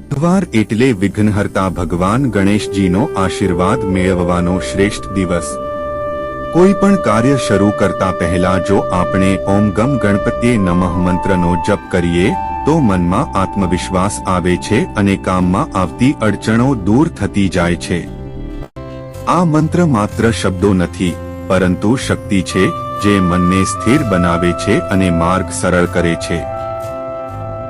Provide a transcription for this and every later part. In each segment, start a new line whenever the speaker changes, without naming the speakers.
બુધવાર એટલે વિઘ્નહર્તા ભગવાન ગણેશજીનો આશીર્વાદ મેળવવાનો શ્રેષ્ઠ દિવસ। કોઈ પણ કાર્ય શરૂ કરતા પહેલા જો આપણે ઓમ ગમ ગણપતિએ નમઃ મંત્રનો જપ કરીએ તો મનમાં આત્મવિશ્વાસ આવે છે અને કામમાં આવતી અડચણો દૂર થતી જાય છે। આ મંત્ર માત્ર શબ્દો નથી, પરંતુ શક્તિ છે જે મનને સ્થિર બનાવે છે અને માર્ગ સરળ કરે છે।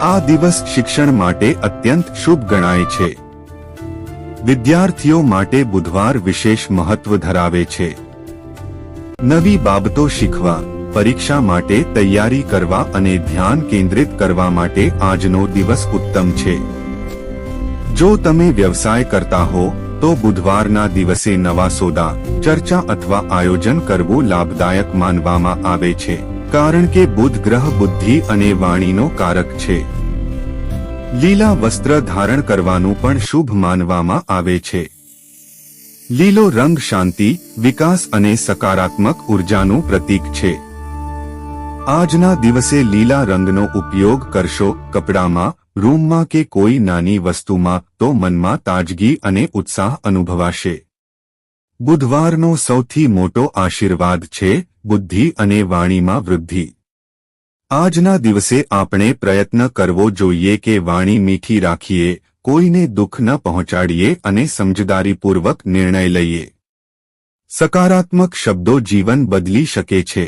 આ દિવસ શિક્ષણ માટે અત્યંત શુભ ગણાય છે। વિદ્યાર્થીઓ માટે બુધવાર વિશેષ મહત્વ ધરાવે છે। નવી બાબતો શીખવા, પરીક્ષા માટે તૈયારી કરવા અને ધ્યાન કેન્દ્રિત કરવા માટે આજનો દિવસ ઉત્તમ છે। જો તમે વ્યવસાય કરતા હો તો બુધવારના દિવસે નવા સોદા, ચર્ચા અથવા આયોજન કરવું લાભદાયક માનવામાં આવે છે, કારણ કે બુધ ગ્રહ બુદ્ધિ અને વાણીનો કારક છે। લીલા વસ્ત્ર ધારણ કરવાનું પણ શુભ માનવામાં આવે છે। લીલો રંગ શાંતિ, વિકાસ અને સકારાત્મક ઉર્જાનું પ્રતીક છે। આજના દિવસે લીલા રંગનો ઉપયોગ કરશો કપડામાં, રૂમમાં કે કોઈ નાની વસ્તુમાં તો મનમાં તાજગી અને ઉત્સાહ અનુભવાશે। બુધવારનો સૌથી મોટો આશીર્વાદ છે બુદ્ધિ અને વાણીમાં વૃદ્ધિ। આજના દિવસે આપણે પ્રયત્ન કરવો જોઈએ કે વાણી મીઠી રાખીએ, કોઈને દુઃખ ન પહોંચાડીએ અને સમજદારીપૂર્વક નિર્ણય લઈએ। સકારાત્મક શબ્દો જીવન બદલી શકે છે।